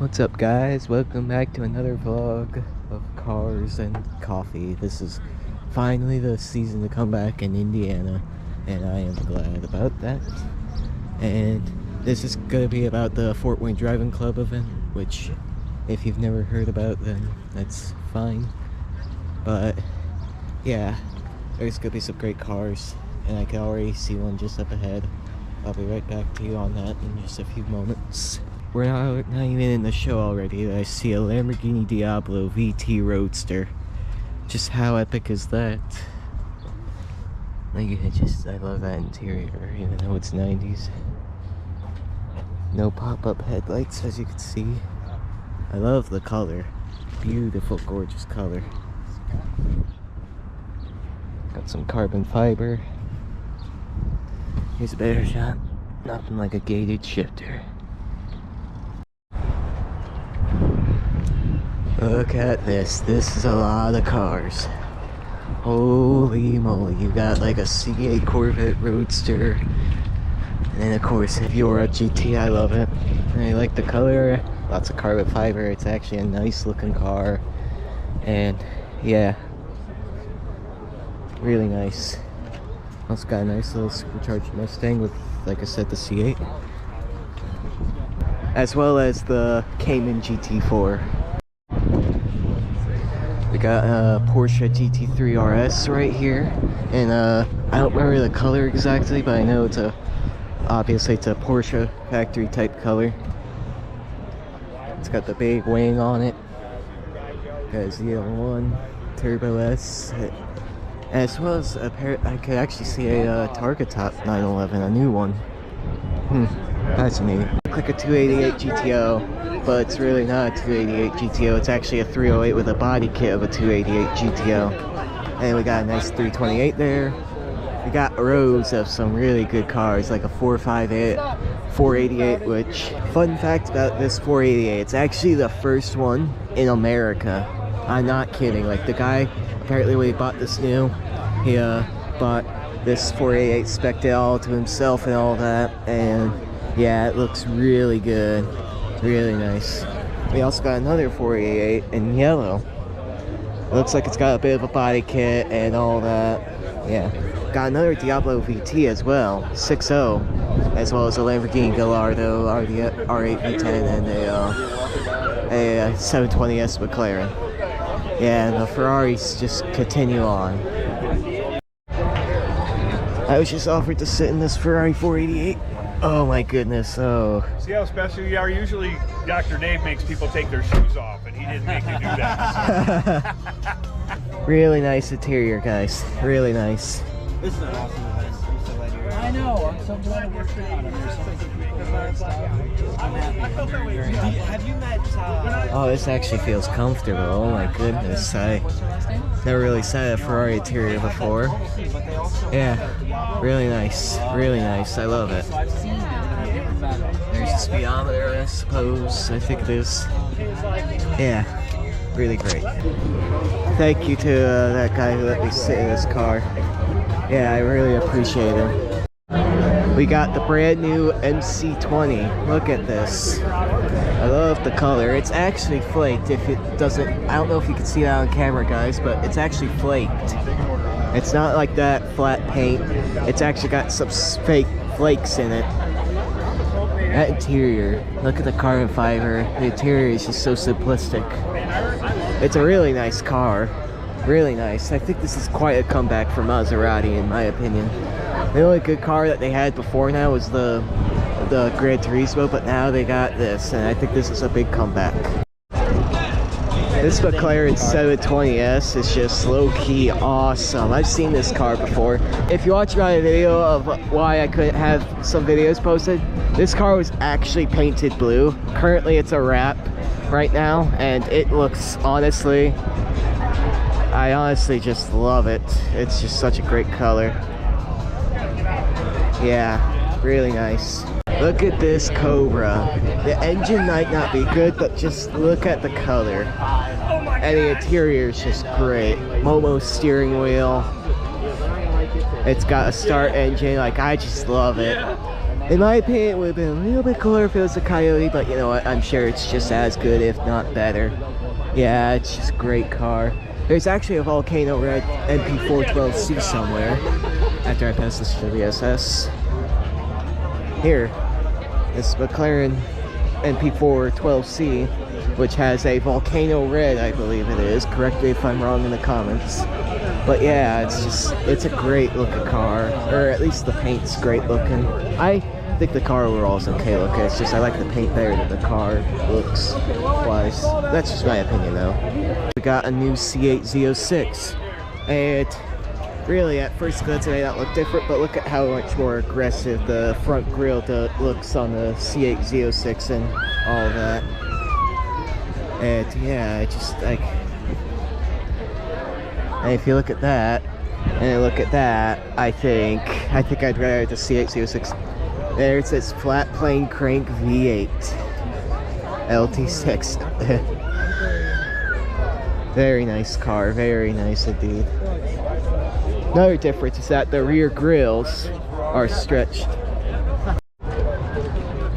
What's up, guys? Welcome back to another vlog of cars and coffee. This is finally the season to come back in Indiana, and I am glad about that. And this is going to be about the Fort Wayne Driving Club event, which if you've never heard about, then that's fine. But yeah, there's going to be some great cars, and I can already see one just up ahead. I'll be right back to you on that in just a few moments. We're not even in the show already. I see a Lamborghini Diablo VT Roadster. Just how epic is that? Like, I love that interior, even though it's 90s. No pop-up headlights, as you can see. I love the color. Beautiful, gorgeous color. Got some carbon fiber. Here's a better shot. Nothing like a gated shifter. Look at this. This is a lot of cars. Holy moly. You got like a C8 Corvette Roadster. And then of course, if you're a GT, I love it. I like the color. Lots of carbon fiber. It's actually a nice looking car. And yeah, really nice. Also got a nice little supercharged Mustang with, like I said, the C8. As well as the Cayman GT4. We got a Porsche GT3 RS right here, and I don't remember the color exactly, but I know obviously it's a Porsche factory type color. It's got the big wing on it. Got a ZL1 Turbo S, as well as I could actually see a Targa Top 911, a new one. Fascinating. Looks like a 288 GTO, but it's really not a 288 GTO. It's actually a 308 with a body kit of a 288 GTO. And we got a nice 328 there. We got rows of some really good cars, like a 458, 488, which, fun fact about this 488, it's actually the first one in America. I'm not kidding. Like, the guy, apparently when he bought this new, he bought this 488, spec'd it all to himself and all that, and yeah, it looks really good. Really nice. We also got another 488 in yellow. It looks like it's got a bit of a body kit and all that. Yeah. Got another Diablo VT as well, 6.0, as well as a Lamborghini Gallardo R8 V10 and a 720S McLaren. Yeah, and the Ferraris just continue on. I was just offered to sit in this Ferrari 488. Oh my goodness, oh. See how special you are? Usually Dr. Dave makes people take their shoes off, and he didn't make you do that. So. Really nice interior, guys. Really nice. This is an awesome event. I'm so glad you're here. I know. I'm so glad it worked out. There's so many people there and stuff. I'm happy. Very happy. Have you met... Oh, this actually feels comfortable. Oh my goodness. I never really sat in a Ferrari interior before. Yeah, really nice. Really nice. I love it. There's the speedometer, I suppose. I think it is. Yeah, really great. Thank you to that guy who let me sit in this car. Yeah, I really appreciate it. We got the brand new MC20. Look at this. I love the color. It's actually flaked. If it doesn't, I don't know if you can see that on camera, guys, but it's actually flaked. It's not like that flat paint. It's actually got some fake flakes in it. That interior, look at the carbon fiber. The interior is just so simplistic. It's a really nice car. Really nice. I think this is quite a comeback for Maserati, in my opinion. The only good car that they had before now was the Gran Turismo, but now they got this, and I think this is a big comeback. This McLaren 720S is just low-key awesome. I've seen this car before. If you watch my video of why I couldn't have some videos posted, this car was actually painted blue. Currently it's a wrap right now, and it looks, I honestly just love it. It's just such a great color. Yeah, really nice. Look at this Cobra. The engine might not be good, but just look at the color. And the interior is just great. Momo steering wheel. It's got a start engine. Like, I just love it. In my opinion, it would have been a little bit cooler if it was a Coyote, but you know what? I'm sure it's just as good, if not better. Yeah, it's just a great car. There's actually a Volcano Red MP412C somewhere after I pass this WSS. Here, this McLaren MP412C, which has a Volcano Red, I believe it is. Correct me if I'm wrong in the comments. But yeah, it's a great looking car, or at least the paint's great looking. I think the car overall is okay looking. It's just I like the paint better than the car looks wise. That's just my opinion though. We got a new C8 Z06, and really at first glance it may not look different, but look at how much more aggressive the front grille looks on the C8 Z06 and all that. And yeah, I just like. And if you look at that, and look at that, I think I'd rather the C8 Z06. There it says flat plane crank V8 LT6. Very nice car, very nice indeed. Another difference is that the rear grills are stretched.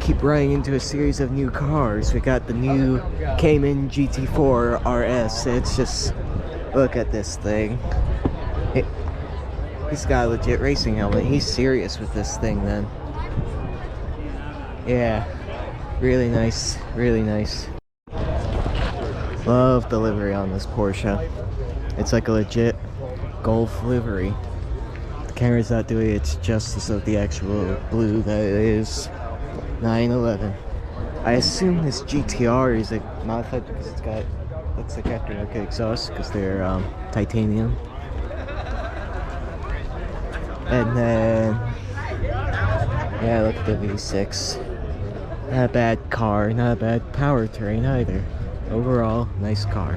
Keep running into a series of new cars. We got the new Cayman GT4 RS. It's just, look at this thing. He's got a legit racing helmet. He's serious with this thing then. Yeah, really nice, really nice. Love the livery on this Porsche. It's like a legit Golf livery. The camera's not doing its justice of the actual blue that it is. 911. I assume this GTR is like modified because it's got, looks like aftermarket exhaust because they're titanium. And then, yeah, look at the V6. Not a bad car, not a bad powertrain either. Overall, nice car.